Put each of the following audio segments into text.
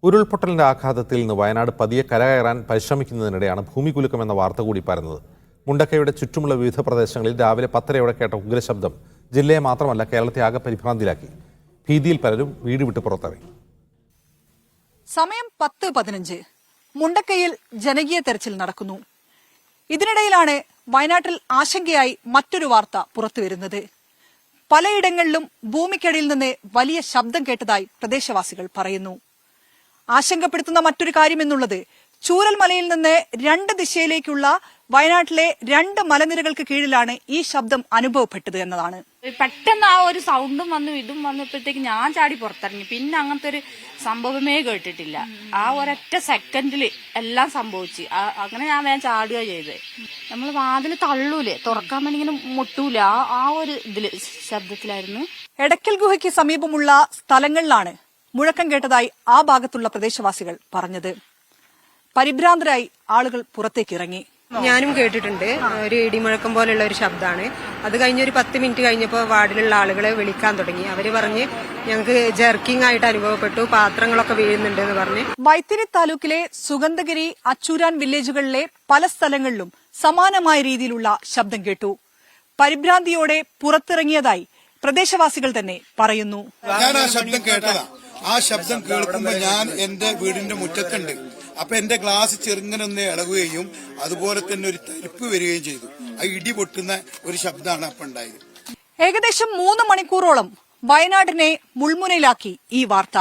ഉരുൾപൊട്ടലിന്റെ ആഘാതത്തിൽ നിന്ന് വയനാട് പതിയെ കരകയറാൻ പരിശ്രമിക്കുന്നതിനിടെയാണ് ഭൂമികുലുക്കം എന്ന വാർത്ത കൂടി പരന്നത്. മുണ്ടക്കയുടെ ചുറ്റുമുള്ള വിവിധ പ്രദേശങ്ങളിൽ രാവിലെ 10:30 കേട്ട ഉഗ്രശബ്ദം ജില്ലയെ മാത്രമല്ല കേരളത്തെ ആകെ പരിഭ്രാന്തിയിലാക്കി. ഭീതിയിൽ പലരും വീട് വിട്ട് പുറത്തിറങ്ങി. സമയം 10:15. മുണ്ടക്കയിൽ ജനകീയ തെരച്ചിൽ നടക്കുന്നു. ഇതിനിടയിലാണ് വയനാട്ടിൽ ആശങ്കയായി മറ്റൊരു വാർത്ത പുറത്തുവരുന്നത്. പലയിടങ്ങളിലും ഭൂമിക്കടിയിൽ നിന്ന് വലിയ ശബ്ദം കേട്ടതായി പ്രദേശവാസികൾ പറയുന്നു. ആശങ്കപ്പെടുത്തുന്ന മറ്റൊരു കാര്യമെന്നുള്ളത് ചൂരൽമലയിൽ നിന്ന് 2 ദിശയിലേക്കുള്ള വയനാട്ടിലെ 2 മലനിരകൾക്ക് കീഴിലാണ് ഈ ശബ്ദം അനുഭവപ്പെട്ടത് എന്നതാണ്. പെട്ടെന്ന് ആ ഒരു സൗണ്ടും വന്നു ഇതും വന്നപ്പോഴത്തേക്ക് ഞാൻ ചാടി പുറത്തിറങ്ങി. പിന്നെ അങ്ങനത്തെ ഒരു സംഭവമേ കേട്ടിട്ടില്ല. ആ ഒരൊറ്റ സെക്കൻഡില് എല്ലാം സംഭവിച്ചു. അങ്ങനെ ഞാൻ വേഗം ചാടുക ചെയ്തത്. നമ്മൾ വാതിൽ തള്ളൂലേ, തുറക്കാൻ വേണ്ടി ഇങ്ങനെ മുട്ടൂല, ആ ഒരു ഇതില് ശബ്ദത്തിലായിരുന്നു. എടക്കൽ ഗുഹയ്ക്ക് സമീപമുള്ള സ്ഥലങ്ങളിലാണ് മുഴക്കം കേട്ടതായി ആ ഭാഗത്തുള്ള പ്രദേശവാസികൾ പറഞ്ഞത്. പരിഭ്രാന്തരായി ആളുകൾ പുറത്തേക്ക് ഇറങ്ങി. ഞാനും കേട്ടിട്ടുണ്ട്. ഒരു ഇടിമുഴക്കം പോലുള്ള ഒരു ശബ്ദമാണ്. അത് കഴിഞ്ഞ് ഒരു 10 മിനിറ്റ് കഴിഞ്ഞപ്പോൾ വാർഡിലുള്ള ആളുകളെ വിളിക്കാൻ തുടങ്ങി. അവര് പറഞ്ഞ് ഞങ്ങൾക്ക് ജെർക്കിംഗ് ആയിട്ട് അനുഭവപ്പെട്ടു, പാത്രങ്ങളൊക്കെ വീഴുന്നുണ്ട് എന്ന് പറഞ്ഞ്. വൈത്തിരി താലൂക്കിലെ സുഗന്ധഗിരി, അച്ചൂരാൻ വില്ലേജുകളിലെ പല സ്ഥലങ്ങളിലും സമാനമായ രീതിയിലുള്ള ശബ്ദം കേട്ടു. പരിഭ്രാന്തിയോടെ പുറത്തിറങ്ങിയതായി പ്രദേശവാസികൾ തന്നെ പറയുന്നു. ഞാൻ ആ ശബ്ദം കേട്ടതാ. ആ ശബ്ദം കേൾക്കുമ്പോൾ ഞാൻ എന്റെ വീടിന്റെ മുറ്റത്തുണ്ട്. അപ്പൊ എന്റെ ഗ്ലാസ് ചെറുങ്ങനൊന്ന് ഇളകുകയും അതുപോലെ തന്നെ ഒരു തരിപ്പ് വരികയും ചെയ്തു. ആ ഇടി പൊട്ടുന്ന ഒരു ശബ്ദമാണ് അപ്പൊ ഉണ്ടായത്. ഏകദേശം 3 മണിക്കൂറോളം വയനാടിനെ മുൾമുനയിലാക്കി ഈ വാർത്ത.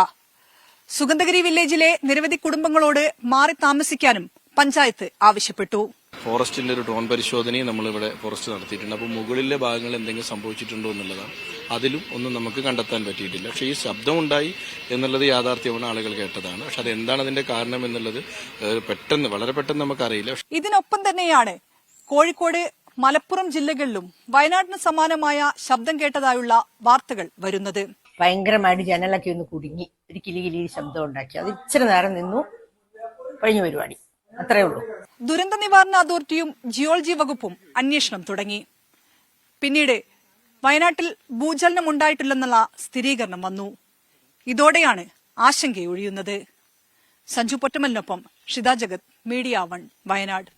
സുഗന്ധഗിരി വില്ലേജിലെ നിരവധി കുടുംബങ്ങളോട് മാറി താമസിക്കാനും പഞ്ചായത്ത് ആവശ്യപ്പെട്ടു. ഫോറസ്റ്റിന്റെ ഒരു ഡ്രോൺ പരിശോധനയും നമ്മളിവിടെ ഫോറസ്റ്റ് നടത്തിയിട്ടുണ്ട്. അപ്പോൾ മുകളിലെ ഭാഗങ്ങൾ എന്തെങ്കിലും സംഭവിച്ചിട്ടുണ്ടോ എന്നുള്ളതാണ്. അതിലും ഒന്നും നമുക്ക് കണ്ടെത്താൻ പറ്റിയിട്ടില്ല. പക്ഷേ ഈ ശബ്ദമുണ്ടായി എന്നുള്ളത് യാഥാർത്ഥ്യമാണ്, ആളുകൾ കേട്ടതാണ്. പക്ഷെ അതെന്താണ് അതിന്റെ കാരണം എന്നുള്ളത് വളരെ പെട്ടെന്ന് നമുക്കറിയില്ല. ഇതിനൊപ്പം തന്നെയാണ് കോഴിക്കോട്, മലപ്പുറം ജില്ലകളിലും വയനാടിന് സമാനമായ ശബ്ദം കേട്ടതായുള്ള വാർത്തകൾ വരുന്നത്. ഭയങ്കരമായിട്ട് ജനലൊക്കെ ഒന്ന് കുടുങ്ങി ഒരു കിലി ശബ്ദം ഉണ്ടാക്കി. അത് ഇച്ചിരി നേരം നിന്നു, കഴിഞ്ഞ പരിപാടി, അത്രേ ഉള്ളൂ. ദുരന്ത നിവാരണ അതോറിറ്റിയും ജിയോളജി വകുപ്പും അന്വേഷണം തുടങ്ങി. പിന്നീട് വയനാട്ടിൽ ഭൂചലനം ഉണ്ടായിട്ടില്ലെന്നുള്ള സ്ഥിരീകരണം വന്നു. ഇതോടെയാണ് ആശങ്കയൊഴിയുന്നത്. സഞ്ജു പൊറ്റമലിനൊപ്പം ഷിത ജഗത്, മീഡിയ 1, വയനാട്.